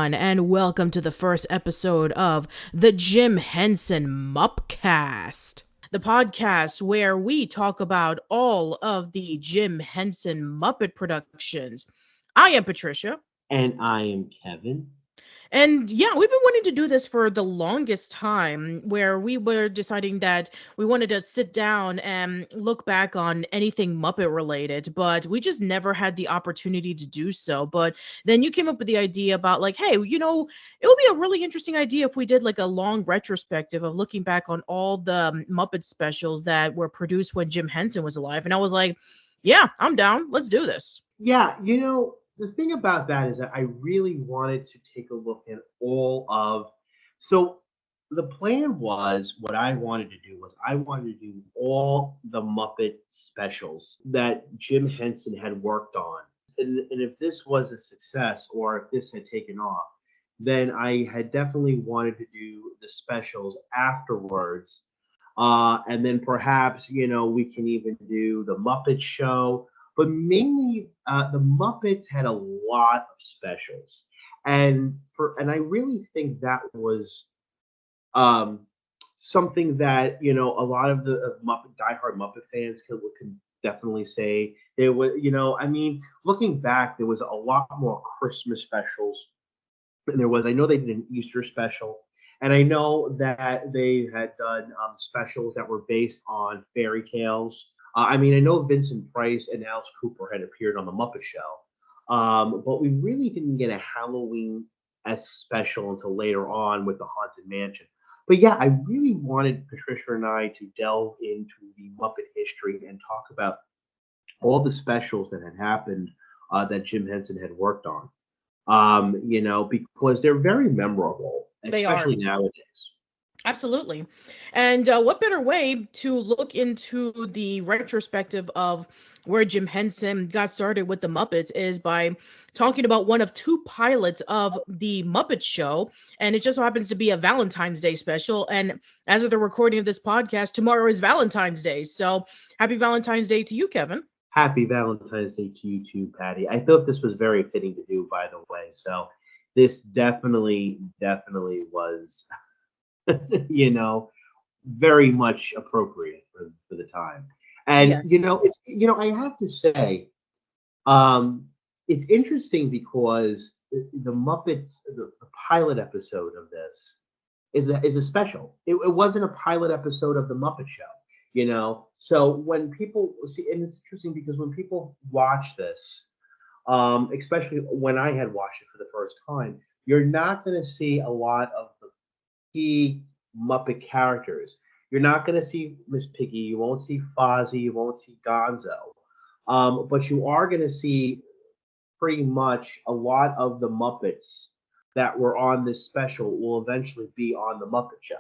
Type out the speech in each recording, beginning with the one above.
everyone, and welcome to the first episode of the Jim Henson Mupcast, the podcast where we talk about all of the Jim Henson Muppet productions. I am Patricia. And I am Kevin. And yeah, we've been wanting to do this for the longest time, where we were deciding that we wanted to sit down and look back on anything Muppet related, but we just never had the opportunity to do so. But then you came up with the idea about, like, hey, it would be a really interesting idea if we did like a long retrospective of looking back on all the Muppet specials that were produced when Jim Henson was alive. And I was like, yeah, I'm down. Let's do this. Yeah, the thing about that is that I really wanted to take a look at all of. So the plan was what I wanted to do was I wanted to do all the Muppet specials that Jim Henson had worked on. And if this was a success or if this had taken off, then I had definitely wanted to do the specials afterwards. And then perhaps, we can even do the Muppet Show, but mainly the Muppets had a lot of specials, and I really think that was um, something that a lot of the Muppet diehard Muppet fans could definitely say. There was, I mean, looking back, there was a lot more Christmas specials than there was. I know they did an Easter special, and I know that they had done specials that were based on fairy tales. I mean, I know Vincent Price and Alice Cooper had appeared on the Muppet Show, but we really didn't get a Halloween-esque special until later on with the Haunted Mansion. But yeah, I really wanted Patricia and I to delve into the Muppet history and talk about all the specials that had happened that Jim Henson had worked on. Because they're very memorable, They are. especially nowadays. Absolutely. And what better way to look into the retrospective of where Jim Henson got started with the Muppets is by talking about one of two pilots of the Muppet Show. And it just so happens to be a Valentine's Day special. And as of the recording of this podcast, tomorrow is Valentine's Day. So happy Valentine's Day to you, Kevin. Happy Valentine's Day to you too, Patty. I thought this was very fitting to do, by the way. So this definitely was, very much appropriate for the time. And Yes. it's I have to say, um, it's interesting because the Muppets, the pilot episode of this is a special. It wasn't a pilot episode of the Muppet Show. So when people see, and it's interesting because when people watch this, especially when I had watched it for the first time, you're not going to see a lot of the key Muppet characters. You're not going to see Miss Piggy. You won't see Fozzie. You won't see Gonzo. But you are going to see pretty much a lot of the Muppets that were on this special will eventually be on the Muppet Show,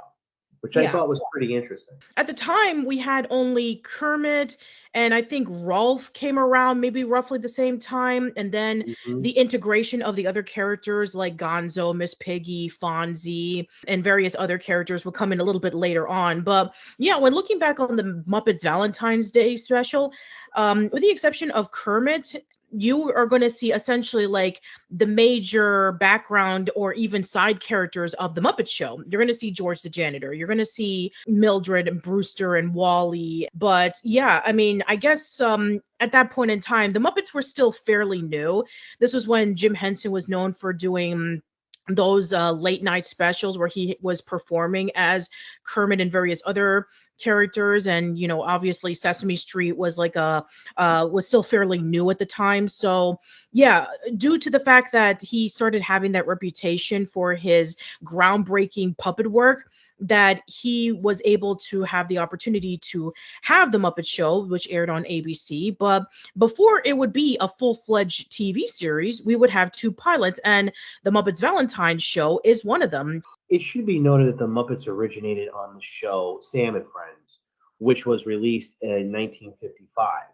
which I Yeah. thought was pretty interesting. At the time, we had only Kermit, and I think Rolf came around maybe roughly the same time, and then Hmm. the integration of the other characters like Gonzo, Miss Piggy, Fonzie, and various other characters would come in a little bit later on. But yeah, when looking back on the Muppets Valentine's Day special, with the exception of Kermit, you are going to see essentially like the major background or even side characters of the Muppet Show. You're going to see George the janitor. You're going to see Mildred and Brewster and Wally. But yeah, I mean, I guess at that point in time, the Muppets were still fairly new. This was when Jim Henson was known for doing those late night specials where he was performing as Kermit and various other characters. And obviously Sesame Street was like a was still fairly new at the time. So yeah, due to the fact that he started having that reputation for his groundbreaking puppet work, that he was able to have the opportunity to have the Muppet Show, which aired on ABC. But before it would be a full-fledged TV series, we would have two pilots, and the Muppets Valentine Show is one of them. It should be noted that the Muppets originated on the show Sam and Friends, which was released in 1955,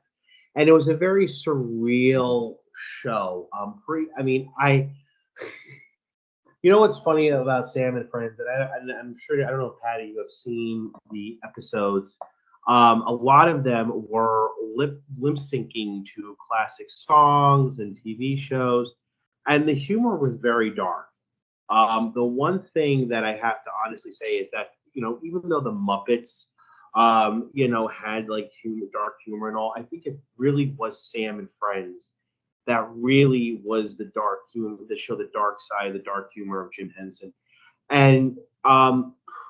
and it was a very surreal show. I mean, you know what's funny about Sam and Friends, I'm sure I don't know, Patty, you have seen the episodes. A lot of them were lip syncing to classic songs and TV shows, and the humor was very dark. The one thing that I have to honestly say is that, even though the Muppets, had like humor, dark humor and all, I think it really was Sam and Friends that really was the dark humor, to show the dark side, the dark humor of Jim Henson. And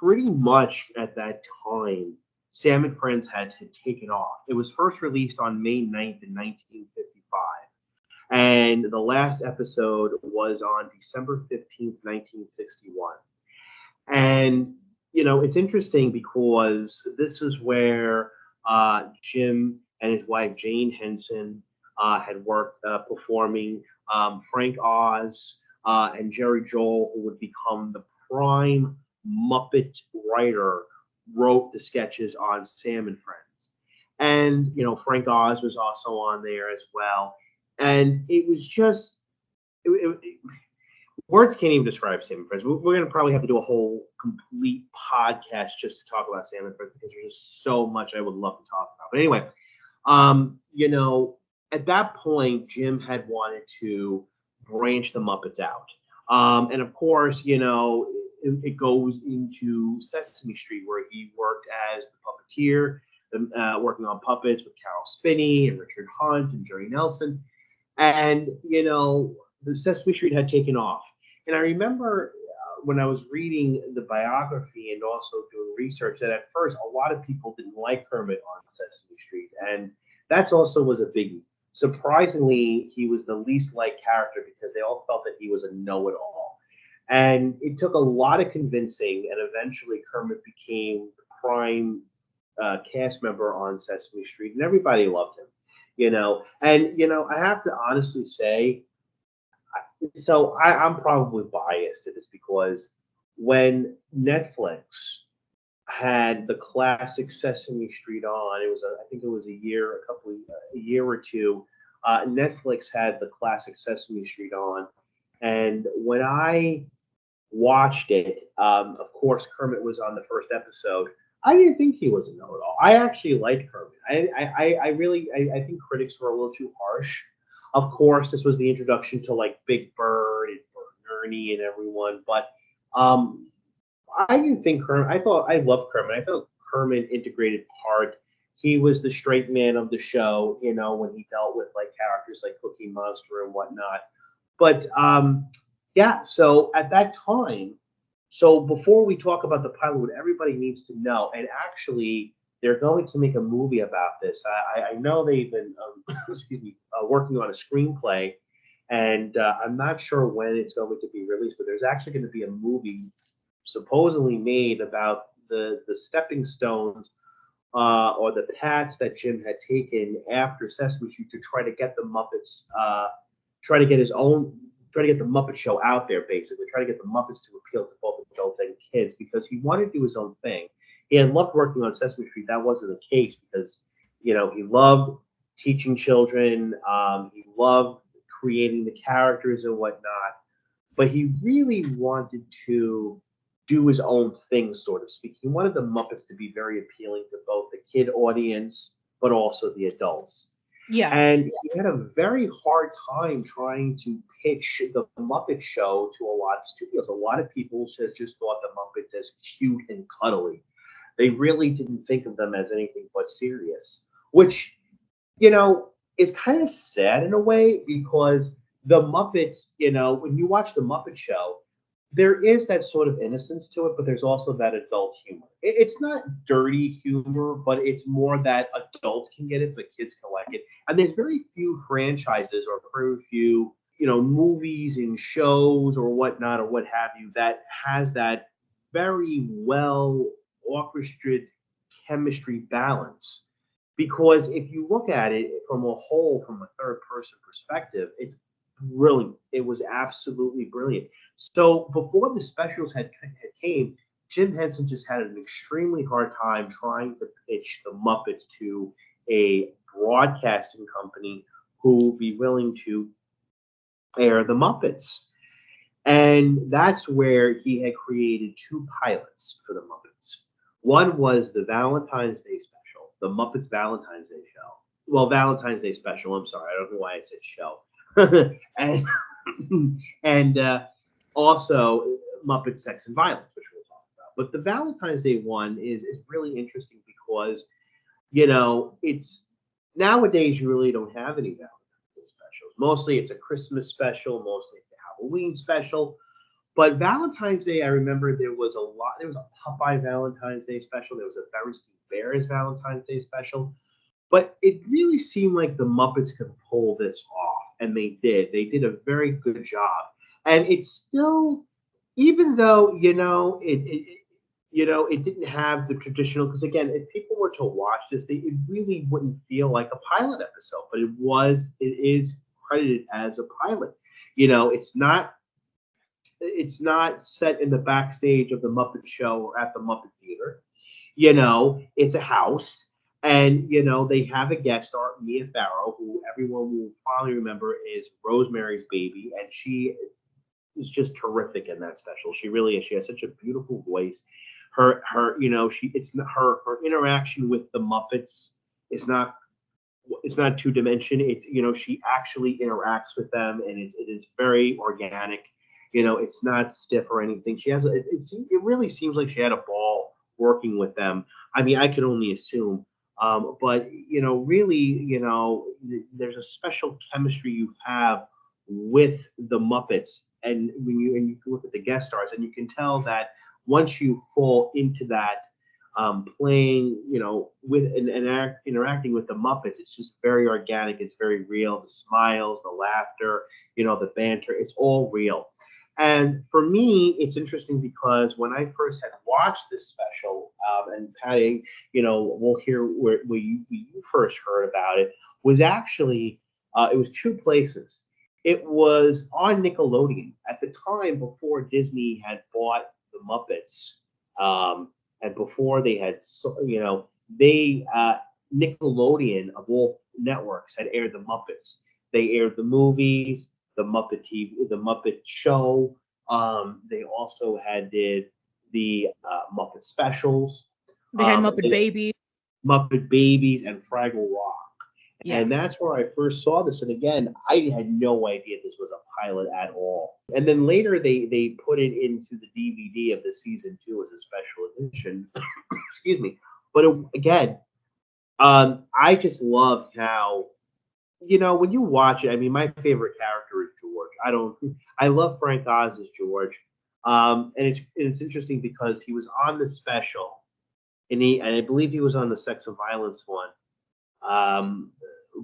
pretty much at that time, Sam and Friends had taken off. It was first released on May 9th in 1955. And the last episode was on December 15th, 1961. And, it's interesting because this is where Jim and his wife, Jane Henson, had worked performing. Frank Oz and Jerry Joel, who would become the prime Muppet writer, wrote the sketches on Sam and Friends. And, Frank Oz was also on there as well. And it was just, words can't even describe Sam and Friends. We're going to probably have to do a whole complete podcast just to talk about Sam and Friends, because there's just so much I would love to talk about. But anyway, at that point, Jim had wanted to branch the Muppets out. And of course, it goes into Sesame Street, where he worked as the puppeteer, working on puppets with Carol Spinney and Richard Hunt and Jerry Nelson. And, the Sesame Street had taken off. And I remember when I was reading the biography and also doing research, that at first a lot of people didn't like Kermit on Sesame Street. And that also was a biggie. Surprisingly, he was the least liked character because they all felt that he was a know-it-all. And it took a lot of convincing, and eventually Kermit became the prime cast member on Sesame Street, and everybody loved him. And I have to honestly say, I'm probably biased to this, because when Netflix had the classic Sesame Street on, I think it was a year or two. Netflix had the classic Sesame Street on, and when I watched it, of course Kermit was on the first episode. I didn't think he was a know-it-all. I actually liked Kermit. I think critics were a little too harsh. Of course, this was the introduction to like Big Bird and Ernie and everyone, but I didn't think Kermit. I loved Kermit. I thought Kermit integrated part. He was the straight man of the show, when he dealt with like characters like Cookie Monster and whatnot. But yeah, so at that time, so before we talk about the pilot, what everybody needs to know, and actually they're going to make a movie about this. I know they've been working on a screenplay, and I'm not sure when it's going to be released, but there's actually going to be a movie supposedly made about the stepping stones or the paths that Jim had taken after Sesame Street to try to get the Muppets, try to get the Muppet Show out there, basically, try to get the Muppets to appeal to both adults and kids, because he wanted to do his own thing. He had loved working on Sesame Street. That wasn't the case, because, he loved teaching children. He loved creating the characters and whatnot. But he really wanted to do his own thing, so to speak. He wanted the Muppets to be very appealing to both the kid audience, but also the adults. Yeah. And he had a very hard time trying to pitch the Muppet Show to a lot of studios. A lot of people just thought the Muppets as cute and cuddly. They really didn't think of them as anything but serious, which, is kind of sad in a way, because the Muppets, when you watch the Muppet Show, there is that sort of innocence to it, but there's also that adult humor. It's not dirty humor, but it's more that adults can get it, but kids can like it. And there's very few franchises or very few, movies and shows or whatnot or what have you that has that very well orchestrated chemistry balance. Because if you look at it from a whole, from a third person perspective, it's brilliant. It was absolutely brilliant. So before the specials had came, Jim Henson just had an extremely hard time trying to pitch the Muppets to a broadcasting company who would be willing to air the Muppets. And that's where he had created two pilots for the Muppets. One was the Valentine's Day special, the Muppets Valentine's Day show. Well, Valentine's Day special, I'm sorry. I don't know why I said show. and also Muppet Sex and Violence, which we'll talk about. But the Valentine's Day one is really interesting because, it's nowadays you really don't have any Valentine's Day specials. Mostly it's a Christmas special, mostly it's a Halloween special. But Valentine's Day, I remember there was a lot. There was a Popeye Valentine's Day special. There was a Berenstain Bears Valentine's Day special. But it really seemed like the Muppets could pull this off, and they did. They did a very good job. And it's still, even though it didn't have the traditional. Because again, if people were to watch this, it really wouldn't feel like a pilot episode. But it is credited as a pilot. It's not set in the backstage of the Muppet Show or at the Muppet Theater. It's a house, and they have a guest star, Mia Farrow, who everyone will probably remember is Rosemary's Baby, and she is just terrific in that special. She really is. She has such a beautiful voice. Her interaction with the Muppets is not. It's not two dimension. She actually interacts with them, and it is very organic. It's not stiff or anything. She has it really seems like she had a ball working with them. I mean, I could only assume. But really, there's a special chemistry you have with the Muppets, and when you look at the guest stars, and you can tell that once you fall into that playing, with and interacting with the Muppets, it's just very organic. It's very real. The smiles, the laughter, the banter, it's all real. And for me, it's interesting because when I first had watched this special, and Patty, we'll hear where you first heard about it, was actually, it was two places. It was on Nickelodeon at the time before Disney had bought the Muppets, and before they had, Nickelodeon of all networks had aired the Muppets. They aired the movies, the Muppet TV, the Muppet Show. They also did the Muppet specials. They had Muppet Babies. Muppet Babies, and Fraggle Rock. Yeah. And that's where I first saw this. And again, I had no idea this was a pilot at all. And then later they put it into the DVD of the season 2 as a special edition. Excuse me. But again, I just love how, when you watch it, I mean, my favorite character is George. I love Frank Oz as George. And it's interesting because he was on the special, and I believe he was on the Sex and Violence one.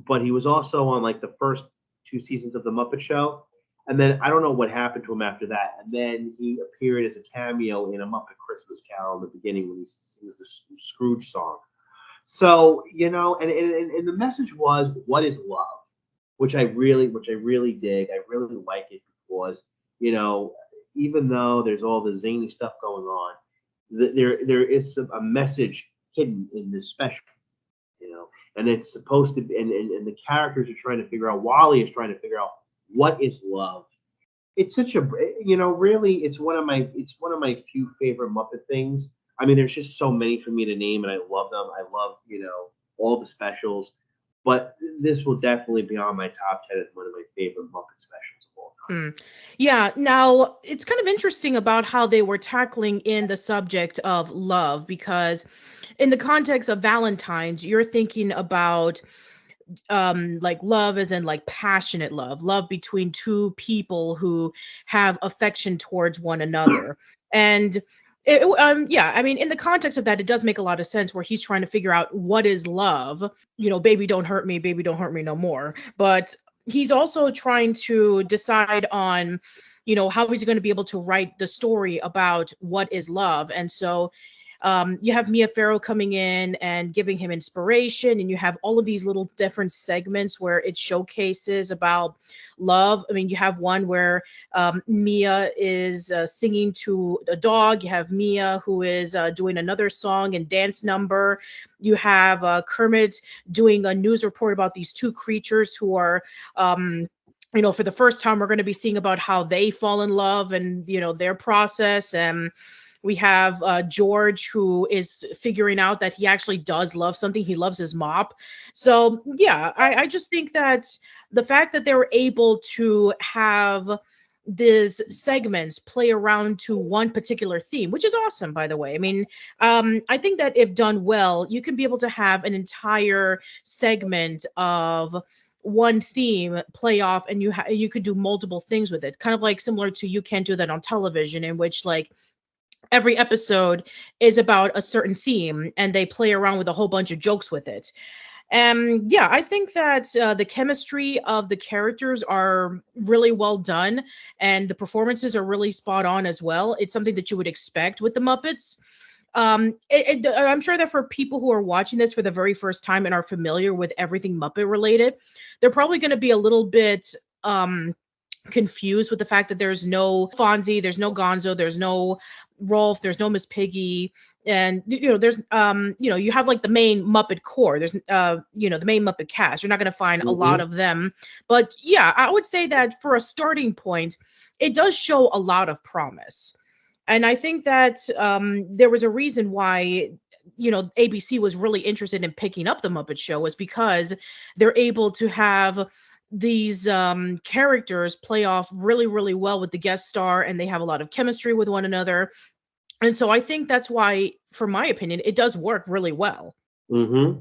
But he was also on like the first 2 seasons of the Muppet Show. And then I don't know what happened to him after that. And then he appeared as a cameo in a Muppet Christmas Carol in the beginning when he sings the Scrooge song. So, and the message was, what is love? Which I really dig. I really like it because, even though there's all the zany stuff going on, there is a message hidden in this special, and it's supposed to be, and the characters are trying to figure out, Wally is trying to figure out what is love. It's such a, really, it's one of my few favorite Muppet things. I mean, there's just so many for me to name, and I love them. I love, all the specials, but this will definitely be on my top 10 as one of my favorite Muppet specials of all time. Yeah. Now, it's kind of interesting about how they were tackling in the subject of love, because in the context of Valentine's, you're thinking about like love as in like passionate love between two people who have affection towards one another. And I mean, in the context of that, it does make a lot of sense where he's trying to figure out what is love, baby don't hurt me no more. But he's also trying to decide on, how he's going to be able to write the story about what is love. And so you have Mia Farrow coming in and giving him inspiration, and you have all of these little different segments where it showcases about love. I mean, you have one where Mia is singing to a dog. You have Mia who is doing another song and dance number. You have Kermit doing a news report about these two creatures who are for the first time, we're going to be seeing about how they fall in love and, their process. And we have George, who is figuring out that he actually does love something. He loves his mop. So, yeah, I just think that the fact that they were able to have, these segments play around to one particular theme, which is awesome, by the way. I mean, I think that if done well, you can be able to have an entire segment of one theme play off, and you could do multiple things with it, kind of like similar to You Can't Do That on Television, in which like every episode is about a certain theme and they play around with a whole bunch of jokes with it. Yeah, I think that the chemistry of the characters are really well done, and the performances are really spot on as well. It's something that you would expect with the Muppets. I'm sure that for people who are watching this for the very first time and are familiar with everything Muppet related, they're probably going to be a little bit confused with the fact that there's no Fonzie, there's no Gonzo, there's no Rolf, there's no Miss Piggy, and there's you have like the main Muppet core. There's the main Muppet cast. You're not going to find a lot of them, but yeah, I would say that for a starting point, it does show a lot of promise. And I think that there was a reason why ABC was really interested in picking up the Muppet Show, was because they're able to have these characters play off really, really well with the guest star, and they have a lot of chemistry with one another. And so I think that's why, for my opinion, it does work really well. Mm-hmm.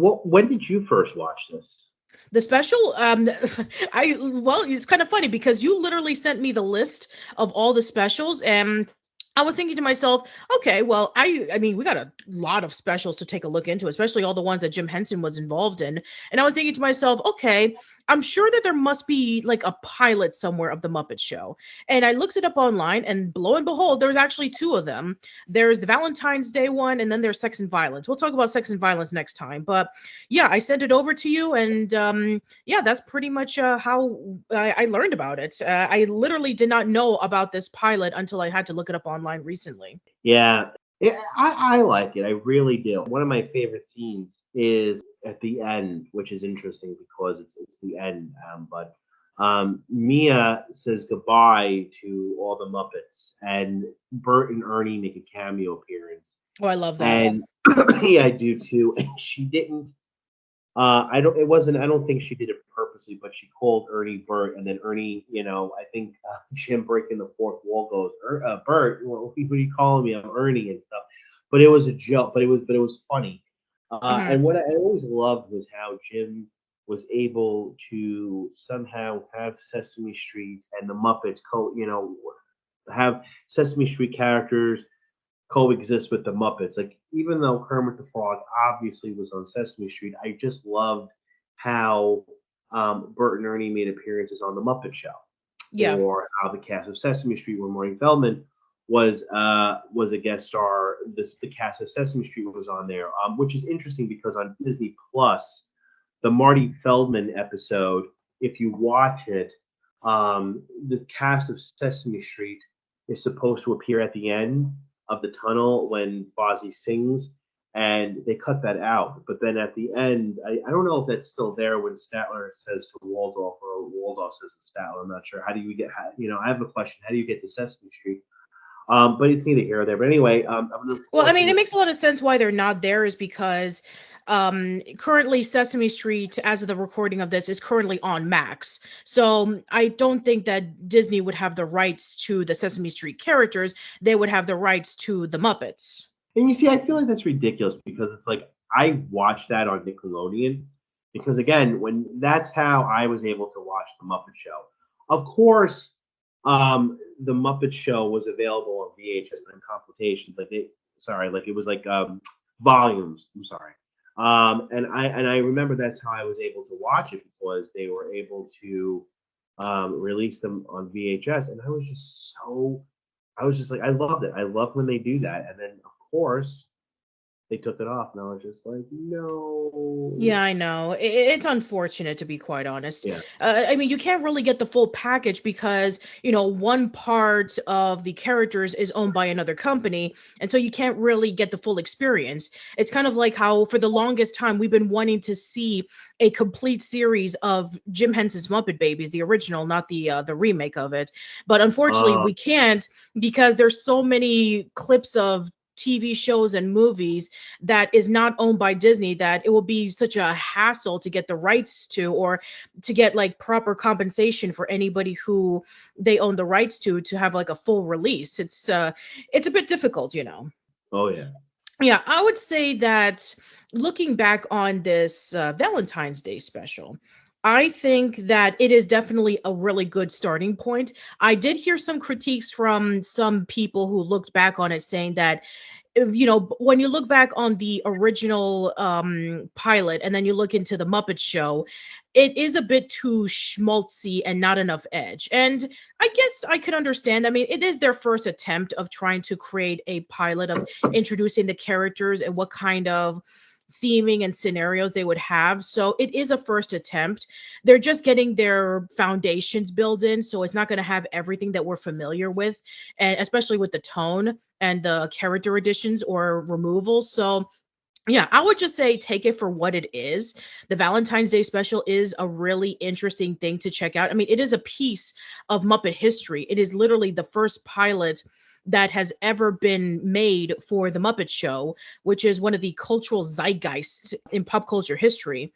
When did you first watch this? The special, it's kind of funny because you literally sent me the list of all the specials, and I was thinking to myself, okay, well, I mean, we got a lot of specials to take a look into, especially all the ones that Jim Henson was involved in. And I was thinking to myself, okay, I'm sure that there must be like a pilot somewhere of the Muppet Show. And I looked it up online, and lo and behold, there's actually two of them. There's the Valentine's Day one, and then there's Sex and Violence. We'll talk about Sex and Violence next time. But yeah, I sent it over to you, and yeah, that's pretty much how I learned about it. I literally did not know about this pilot until I had to look it up online recently. Yeah, I like it. I really do. One of my favorite scenes is at the end, which is interesting because it's the end. But Mia says goodbye to all the Muppets, and Bert and Ernie make a cameo appearance. Oh, I love that. And yeah, I do too. And she didn't. I don't think she did it purposely, but she called Ernie Bert, and then Ernie, I think Jim breaking the fourth wall goes, Bert, what are you calling me? I'm Ernie and stuff. But it was a joke, but it was funny. And what I always loved was how Jim was able to somehow have Sesame Street and the Muppets have Sesame Street characters coexist with the Muppets. Like, even though Kermit the Frog obviously was on Sesame Street, I just loved how Bert and Ernie made appearances on the Muppet Show. Yeah. Or how the cast of Sesame Street, where Marty Feldman was a guest star, the cast of Sesame Street was on there, which is interesting because on Disney Plus, the Marty Feldman episode, if you watch it, the cast of Sesame Street is supposed to appear at the end of the tunnel when Fozzie sings, and they cut that out. But then at the end, I don't know if that's still there when Statler says to Waldorf, or Waldorf says to Statler. I'm not sure. How do you get? I have a question. How do you get to Sesame Street? But it's neither here or there. But anyway, well, I mean, it makes a lot of sense why they're not there, is because currently Sesame Street, as of the recording of this, is currently on Max. So I don't think that Disney would have the rights to the Sesame Street characters. They would have the rights to the Muppets. And you see, I feel like that's ridiculous, because it's like, I watched that on Nickelodeon because, again, that's how I was able to watch the Muppet Show. Of course, the Muppet Show was available on VHS and compilations. It was like volumes. I'm sorry. And I remember that's how I was able to watch it, because they were able to release them on VHS, and I was just like, I loved it. I love when they do that. And then, of course, they took it off, and I was just like, no. Yeah, I know. It's unfortunate, to be quite honest. Yeah. I mean, you can't really get the full package because, one part of the characters is owned by another company, and so you can't really get the full experience. It's kind of like how, for the longest time, we've been wanting to see a complete series of Jim Henson's Muppet Babies, the original, not the remake of it. But unfortunately, we can't, because there's so many clips of TV shows and movies that is not owned by Disney, that it will be such a hassle to get the rights to, or to get like proper compensation for anybody who they own the rights to have like a full release. It's a bit difficult, you know. Oh yeah. Yeah, I would say that looking back on this Valentine's Day special, I think that it is definitely a really good starting point. I did hear some critiques from some people who looked back on it saying that, when you look back on the original pilot and then you look into the Muppet Show, it is a bit too schmaltzy and not enough edge. And I guess I could understand. I mean, it is their first attempt of trying to create a pilot of introducing the characters and what kind of theming and scenarios they would have. So it is a first attempt. They're just getting their foundations built in, so it's not going to have everything that we're familiar with, and especially with the tone and the character additions or removals. So yeah, I would just say take it for what it is. The Valentine's Day special is a really interesting thing to check out. I mean, it is a piece of Muppet history. It is literally the first pilot that has ever been made for the Muppet Show, which is one of the cultural zeitgeists in pop culture history.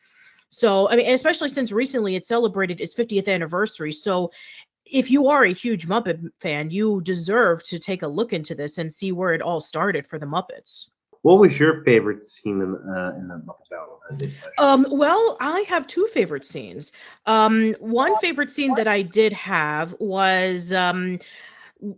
So, I mean, especially since recently it celebrated its 50th anniversary. So, if you are a huge Muppet fan, you deserve to take a look into this and see where it all started for the Muppets. What was your favorite scene in the Muppets Valentine's Day special? Well, I have two favorite scenes. One favorite scene that I did have was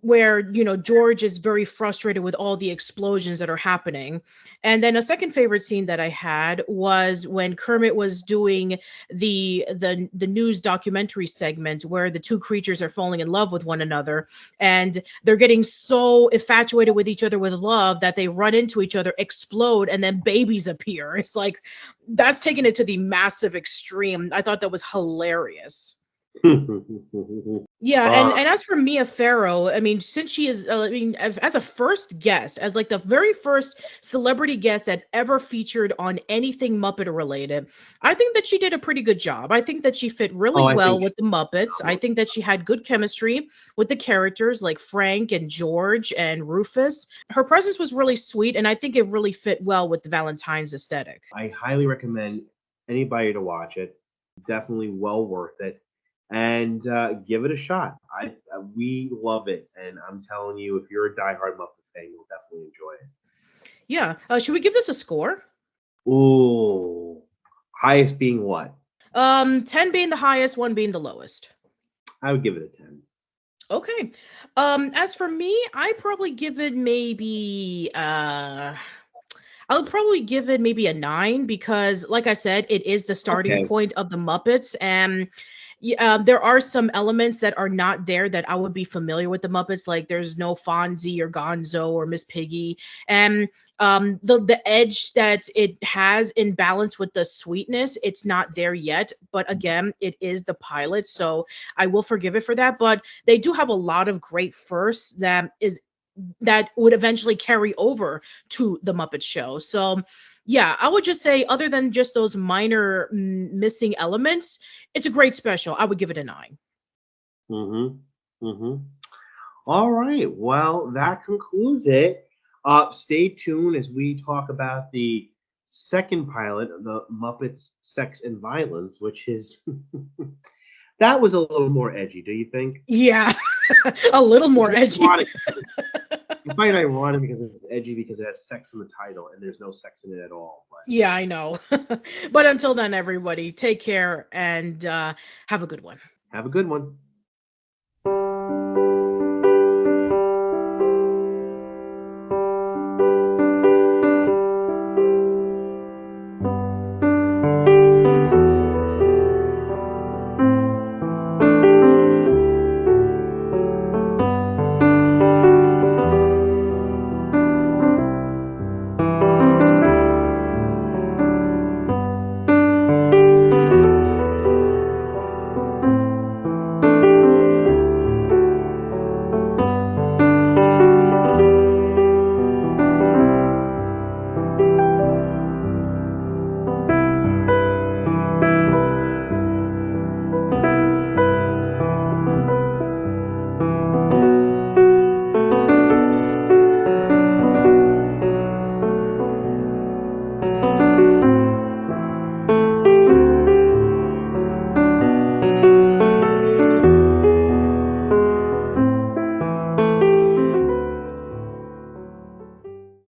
where George is very frustrated with all the explosions that are happening. And then a second favorite scene that I had was when Kermit was doing the news documentary segment where the two creatures are falling in love with one another, and they're getting so infatuated with each other with love that they run into each other, explode, and then babies appear. It's like, that's taking it to the massive extreme. I thought that was hilarious. Yeah, and as for Mia Farrow, I mean, since she is, I mean, as a first guest, as like the very first celebrity guest that ever featured on anything Muppet related, I think that she did a pretty good job. I think that she fit really I well think with the Muppets. I think that she had good chemistry with the characters like Frank and George and Rufus. Her presence was really sweet, and I think it really fit well with the Valentine's aesthetic. I highly recommend anybody to watch it. Definitely well worth it. And give it a shot. We love it, and I'm telling you, if you're a diehard Muppet fan, you'll definitely enjoy it. Yeah, should we give this a score? Ooh, highest being what? 10 being the highest, 1 being the lowest. I would give it a 10. Okay. As for me, I probably give it maybe I'll probably give it maybe a 9 because, like I said, it is the starting point of the Muppets, and there are some elements that are not there that I would be familiar with the Muppets. Like there's no Fonzie or Gonzo or Miss Piggy, and the edge that it has in balance with the sweetness, it's not there yet. But again, it is the pilot, so I will forgive it for that. But they do have a lot of great firsts that would eventually carry over to the Muppet Show. So yeah, I would just say, other than just those minor missing elements, it's a great special. I would give it a 9. All right. Well, that concludes it. Stay tuned as we talk about the second pilot of the Muppets Sex and Violence, which is that was a little more edgy, do you think? Yeah, a little more edgy. You find it ironic because it's edgy because it has sex in the title and there's no sex in it at all. But. Yeah, I know. But until then, everybody, take care and have a good one. Have a good one.